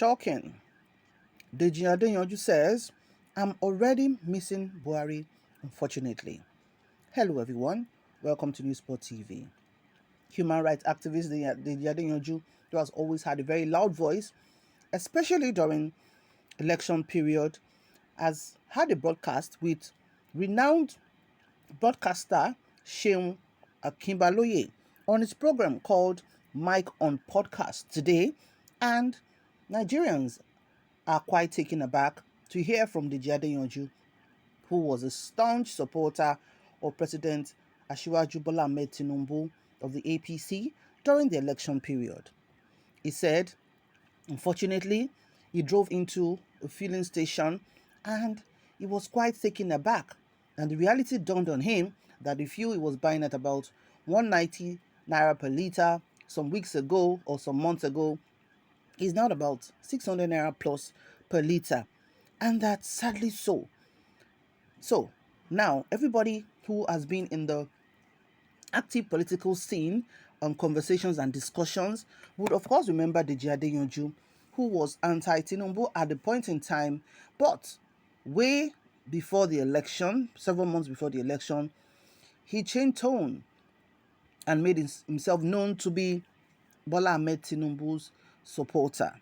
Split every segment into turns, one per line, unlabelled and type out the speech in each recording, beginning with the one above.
Shocking. Deji Adeyanju says, I'm already missing Buhari, unfortunately. Hello, everyone. Welcome to Newsport TV. Human rights activist Deji Adeyanju, who has always had a very loud voice, especially during election period, has had a broadcast with renowned broadcaster Seun Akinbaloye on his program called Mike on Podcast today, and Nigerians are quite taken aback to hear from Deji Adeyanju, who was a staunch supporter of President Asiwaju Bola Ahmed Tinubu of the APC during the election period. He said, unfortunately, he drove into a filling station and he was quite taken aback. And the reality dawned on him that the fuel he was buying at about 190 naira per litre some weeks ago or some months ago is now about 600 naira plus per litre. And that's sadly so. So now everybody who has been in the active political scene on conversations and discussions would of course remember Deji Adeyanju, who was anti-Tinubu at the point in time, but way before the election, several months before the election, he changed tone and made himself known to be Bola Ahmed Tinubu's supporter.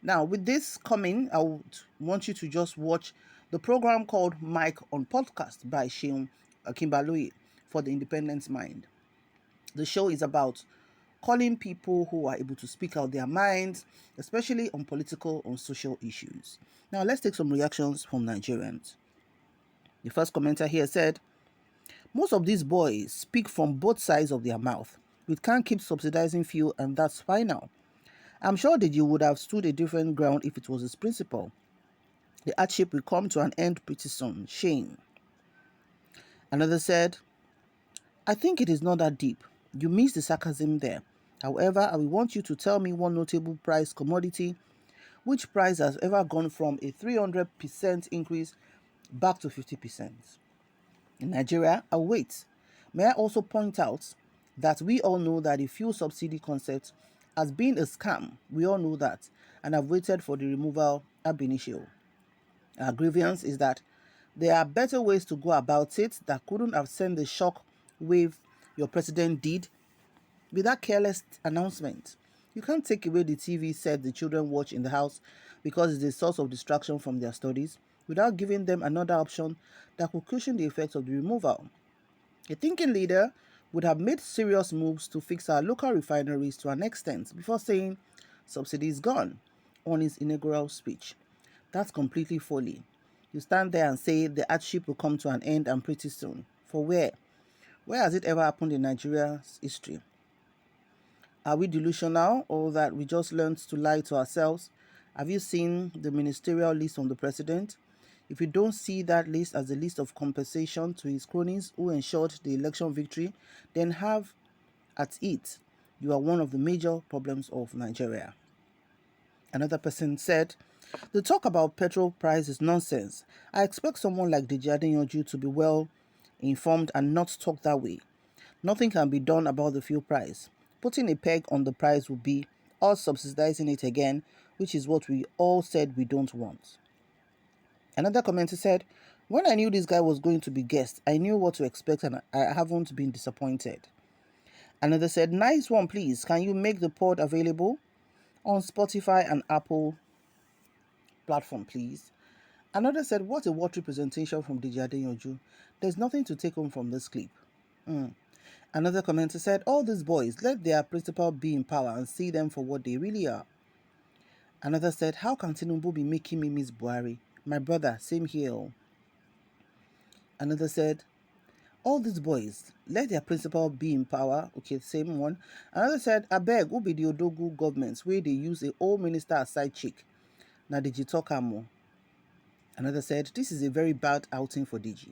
Now, with this coming, I would want you to just watch the program called Mike on Podcast by Seun Akinbaloye for the Independent Mind. The show is about calling people who are able to speak out their minds, especially on political or social issues. Now, let's take some reactions from Nigerians. The first commenter here said, most of these boys speak from both sides of their mouth. We can't keep subsidizing fuel, and that's final. I'm sure that you would have stood a different ground if it was his principle. The hardship will come to an end pretty soon. Shame. Another said, I think it is not that deep. You missed the sarcasm there. However, I will want you to tell me one notable price commodity which price has ever gone from a 300% increase back to 50%. In Nigeria, I'll wait. May I also point out that we all know that the fuel subsidy concept has been a scam. We all know that, and have waited for the removal ab initio. Our grievance is that there are better ways to go about it that couldn't have sent the shock wave your president did with that careless announcement. You can't take away the TV set the children watch in the house because it's a source of distraction from their studies without giving them another option that could cushion the effects of the removal. A thinking leader would have made serious moves to fix our local refineries to an extent before saying subsidy is gone on his inaugural speech. That's completely folly. You stand there and say the hardship will come to an end and pretty soon. For where? Where has it ever happened in Nigeria's history? Are we delusional or that we just learned to lie to ourselves? Have you seen the ministerial list from the president? If you don't see that list as a list of compensation to his cronies who ensured the election victory, then have at it. You are one of the major problems of Nigeria. Another person said, the talk about petrol price is nonsense. I expect someone like Deji Adeyanju to be well informed and not talk that way. Nothing can be done about the fuel price. Putting a peg on the price would be us subsidizing it again, which is what we all said we don't want. Another commenter said, when I knew this guy was going to be guest, I knew what to expect and I haven't been disappointed. Another said, nice one please, can you make the pod available on Spotify and Apple platform please? Another said, what a watery presentation from Deji Adeyanju. There's nothing to take home from this clip. Another commenter said, all these boys, let their principal be in power and see them for what they really are. Another said, how can Tinubu be making me miss Buhari? My brother, same here. Another said, all these boys, let their principal be in power. Okay, same one. Another said, abeg, who be the Odogu governments where they use a old minister as side chick? Na Deji talk more. Another said, this is a very bad outing for Deji.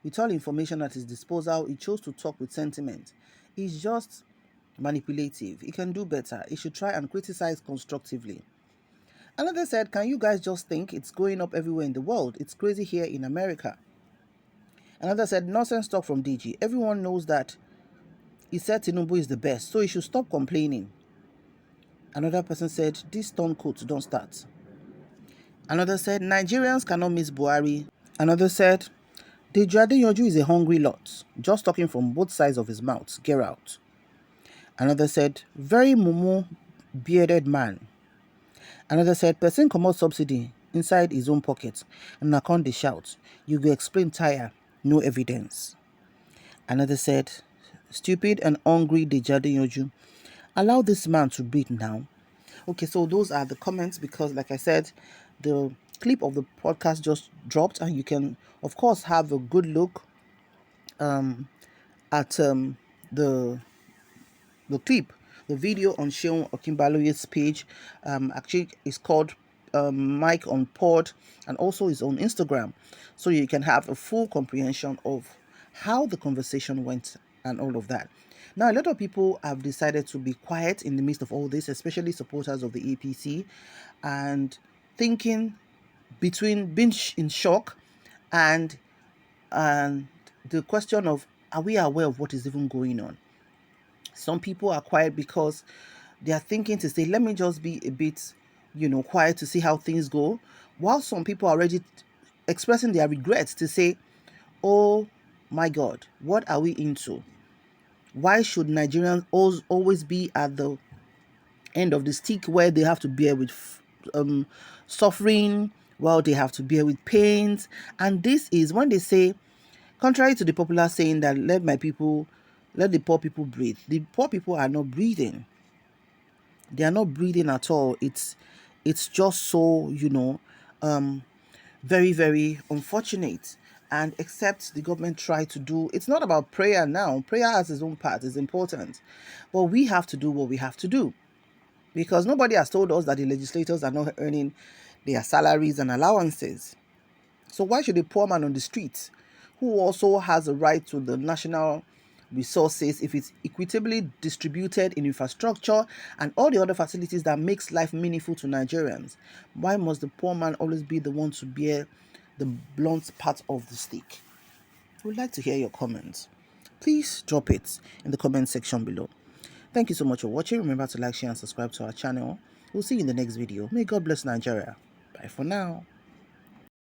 With all information at his disposal, he chose to talk with sentiment. He's just manipulative. He can do better. He should try and criticize constructively. Another said, can you guys just think it's going up everywhere in the world? It's crazy here in America. Another said, nonsense talk from DG. Everyone knows that he said Tinubu is the best, so he should stop complaining. Another person said, this turncoat don't start. Another said, Nigerians cannot miss Buhari. Another said, Deji Adeyanju is a hungry lot, just talking from both sides of his mouth. Get out. Another said, very mumu bearded man. Another said, person comot subsidy inside his own pocket and na con dey shout. You go explain tire, no evidence. Another said, stupid and hungry Deji Adeyanju. Allow this man to breathe now. Okay, so those are the comments because, like I said, the clip of the podcast just dropped, and you can, of course, have a good look at the clip, the video on Seun Okinbaloye's page. Actually, it's called Mike on Pod, and also is on Instagram, so you can have a full comprehension of how the conversation went and all of that. Now, a lot of people have decided to be quiet in the midst of all this, especially supporters of the APC, and thinking between being in shock and the question of, are we aware of what is even going on? Some people are quiet because they are thinking to say, let me just be a bit, quiet to see how things go. While some people are already expressing their regrets to say, oh my God, what are we into? Why should Nigerians always be at the end of the stick where they have to bear with suffering, while they have to bear with pains? And this is when they say, contrary to the popular saying that let the poor people breathe. The poor people are not breathing. They are not breathing at all. It's just so, very, very unfortunate. And except the government try to do, it's not about prayer now. Prayer has its own part, it's important. But we have to do what we have to do. Because nobody has told us that the legislators are not earning their salaries and allowances. So why should a poor man on the street, who also has a right to the national resources, if it's equitably distributed in infrastructure and all the other facilities that makes life meaningful to Nigerians, why must the poor man always be the one to bear the blunt part of the stick? We'd like to hear your comments. Please drop it in the comment section below. Thank you so much for watching. Remember to like, share, and subscribe to our channel. We'll see you in the next video. May God bless Nigeria. Bye for now.